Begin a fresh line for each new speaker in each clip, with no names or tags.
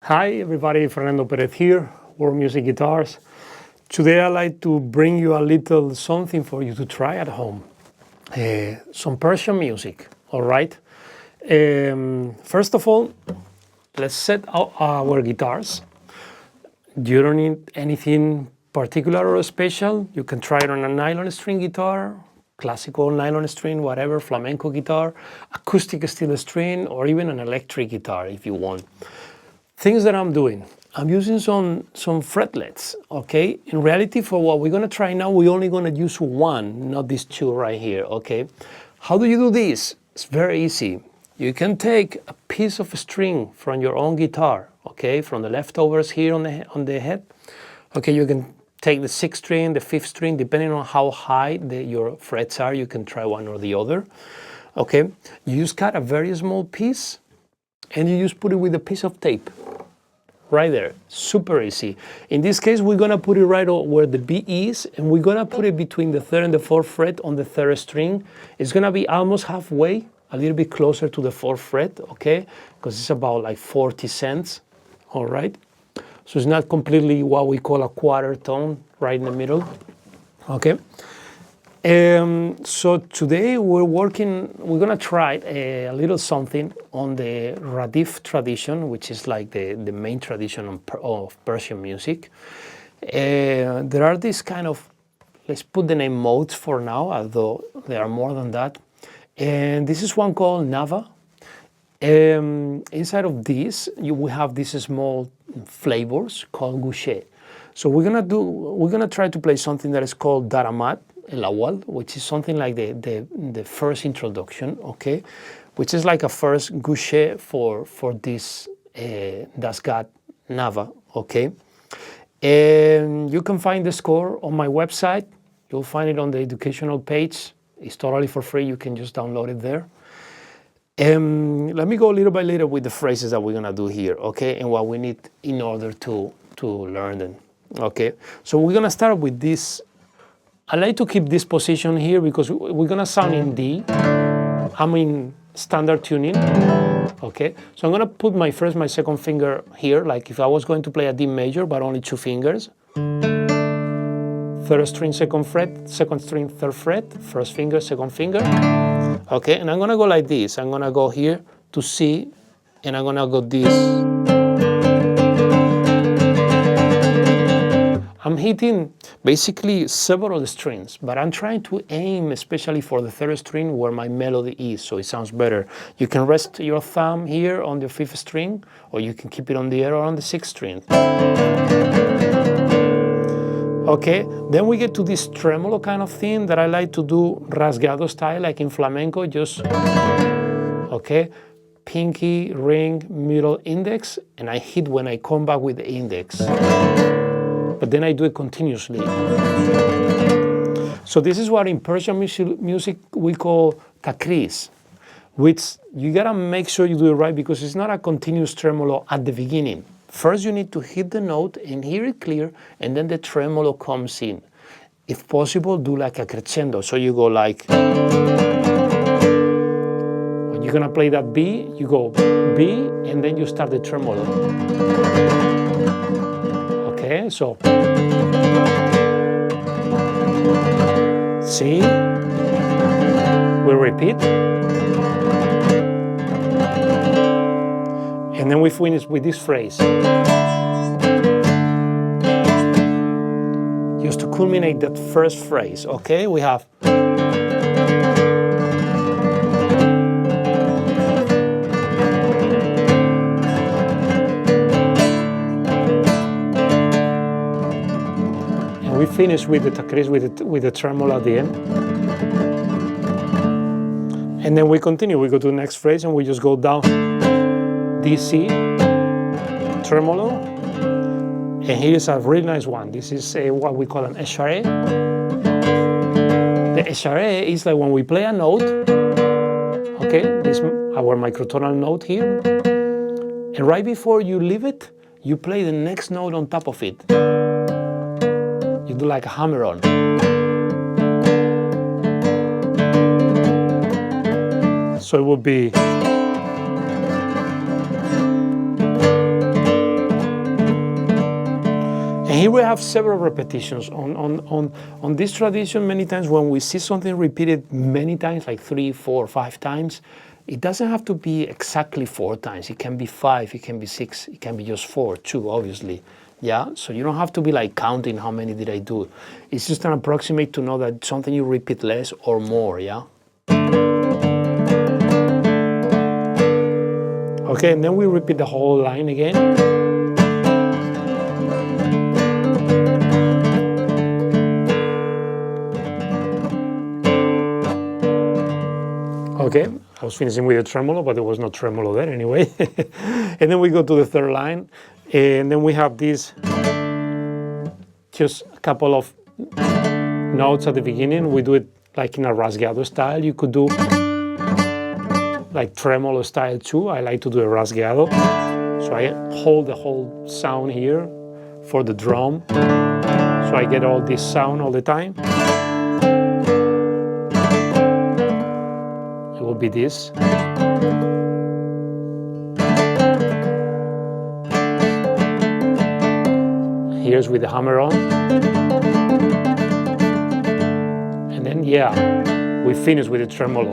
Hi everybody, Fernando Perez here, World Music Guitars. Today I'd like to bring you a little something for you to try at home. Some Persian music, all right? First of all, let's set out our guitars. You don't need anything particular or special. You can try it on a nylon string guitar, classical nylon string, whatever, flamenco guitar, acoustic steel string, or even an electric guitar if you want. Things that I'm doing. I'm using some fretlets, okay? In reality, for what we're gonna try now, we're only gonna use one, not these two right here, okay? How do you do this? It's very easy. You can take a piece of string from your own guitar, okay? From the leftovers here on the head. Okay, you can take the 6th string, the 5th string, depending on how high your frets are, you can try one or the other, okay? You just cut a very small piece, and you just put it with a piece of tape. Right there, super easy. In this case, we're gonna put it right where the B is, and we're gonna put it between the 3rd and the 4th fret on the 3rd string. It's gonna be almost halfway, a little bit closer to the 4th fret, okay? Because it's about like 40 cents, all right? So it's not completely what we call a quarter tone, right in the middle, okay? So today we're gonna try a little something on the Radif tradition, which is like the main tradition of Persian music. There are these kind of, let's put the name modes for now, although there are more than that. And this is one called Nava. Inside of this, we have these small flavors called gusheh. So we're gonna try to play something that is called Darâmad-e avval, which is something like the first introduction, okay? Which is like a first gusheh for this Dastgah Nava, okay? And you can find the score on my website. You'll find it on the educational page. It's totally for free. You can just download it there. Let me go little by little with the phrases that we're gonna do here, okay? And what we need in order to learn them, okay? So we're gonna start with this. I like to keep this position here because we're gonna sound in D. I'm in standard tuning, okay? So I'm gonna put my 1st, my 2nd finger here, like if I was going to play a D major, but only 2 fingers. 3rd string, 2nd fret, 2nd string, 3rd fret, 1st finger, 2nd finger. Okay, and I'm gonna go like this. I'm gonna go here to C, and I'm gonna go this. I'm hitting basically several strings, but I'm trying to aim especially for the 3rd string where my melody is, so it sounds better. You can rest your thumb here on the 5th string, or you can keep it on the air or on the 6th string. Okay, then we get to this tremolo kind of thing that I like to do rasgado style, like in flamenco, just, okay, pinky, ring, middle, index, and I hit when I come back with the index. But then I do it continuously. So this is what in Persian music we call takris, which you gotta make sure you do it right because it's not a continuous tremolo at the beginning. First you need to hit the note and hear it clear, and then the tremolo comes in. If possible, do like a crescendo. So you go like, when you're gonna play that B, you go B, and then you start the tremolo. Okay, so C, we repeat, and then we finish with this phrase. Just to culminate that first phrase, okay, we have we finish with the takris, with the tremolo at the end. And then we continue. We go to the next phrase and we just go down. D, C, tremolo. And here's a really nice one. This is what we call an eshare. The eshare is like when we play a note, okay, this our microtonal note here. And right before you leave it, you play the next note on top of it. You do like a hammer-on. So it would be here we have several repetitions. On this tradition, many times when we see something repeated many times, like 3, 4, 5 times, it doesn't have to be exactly 4 times. It can be 5, it can be 6, it can be just 4, 2, obviously. Yeah, so you don't have to be like counting how many did I do. It's just an approximate to know that something you repeat less or more, yeah? Okay, and then we repeat the whole line again. Okay, I was finishing with a tremolo, but there was no tremolo there anyway. And then we go to the third line, and then we have this, just a couple of notes at the beginning. We do it like in a rasgado style. You could do like tremolo style too. I like to do a rasgado. So I hold the whole sound here for the drum. So I get all this sound all the time. It will be this. Here's with the hammer on. And then, yeah, we finish with the tremolo.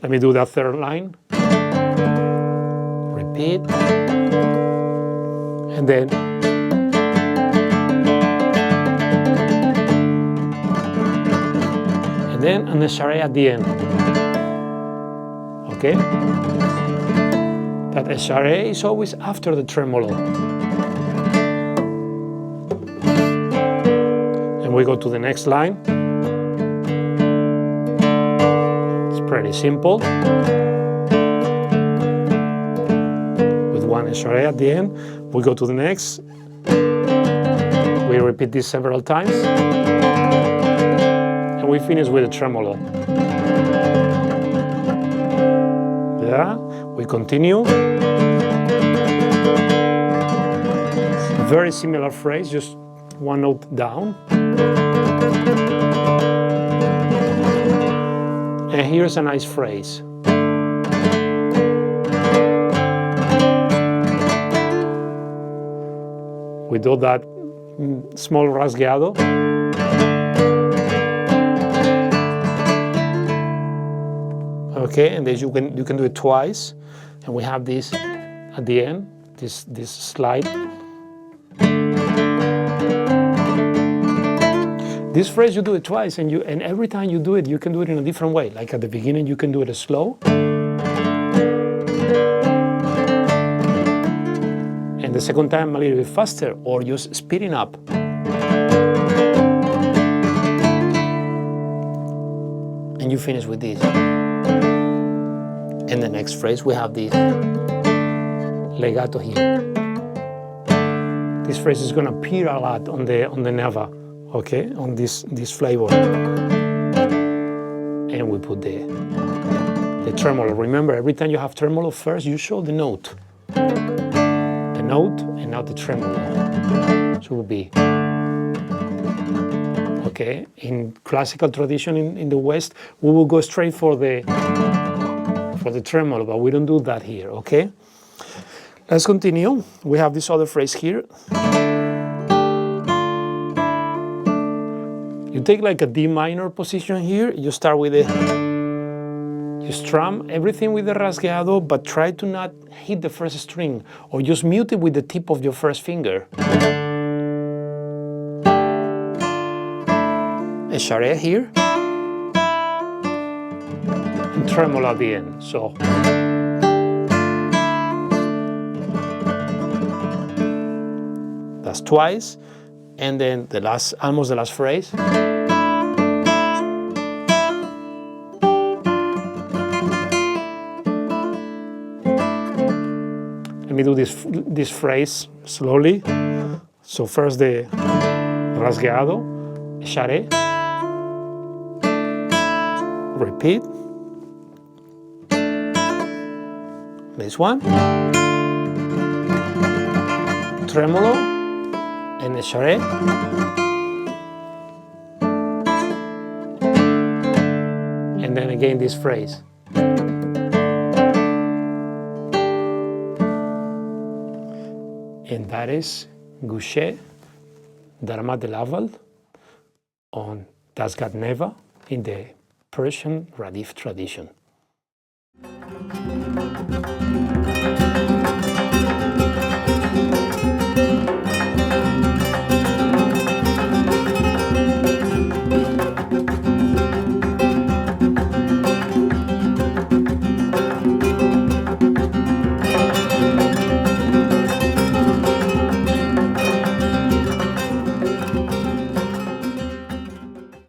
Let me do that third line. Repeat. And then an eshare at the end. Okay? That eshare is always after the tremolo. And we go to the next line. It's pretty simple. With one eshare at the end, we go to the next. We repeat this several times. And we finish with a tremolo. Yeah, we continue. Very similar phrase, just one note down. And here's a nice phrase. We do that small rasgado. Okay, and then you can do it twice, and we have this at the end, this slide. This phrase you do it twice, and every time you do it, you can do it in a different way. Like at the beginning, you can do it slow, and the second time a little bit faster, or just speeding up. And you finish with this. In the next phrase, we have this legato here. This phrase is going to appear a lot on the Nava, okay, on this flavor. And we put the tremolo. Remember, every time you have tremolo, first you show the note, and now the tremolo. So it will be. Okay, in classical tradition in the West, we will go straight for the tremolo, but we don't do that here, okay? Let's continue. We have this other phrase here. You take like a D minor position here. You start with you strum everything with the rasgado, but try to not hit the first string, or just mute it with the tip of your first finger. Eshare here. And tremolo at the end, so. That's twice, and then almost the last phrase. Let me do this phrase slowly. So first the rasgado, eshare, repeat. This one, tremolo, and eshare, and then again this phrase. And that is gusheh, Darâmad-e avval on Dastgah Nava in the Persian Radif tradition.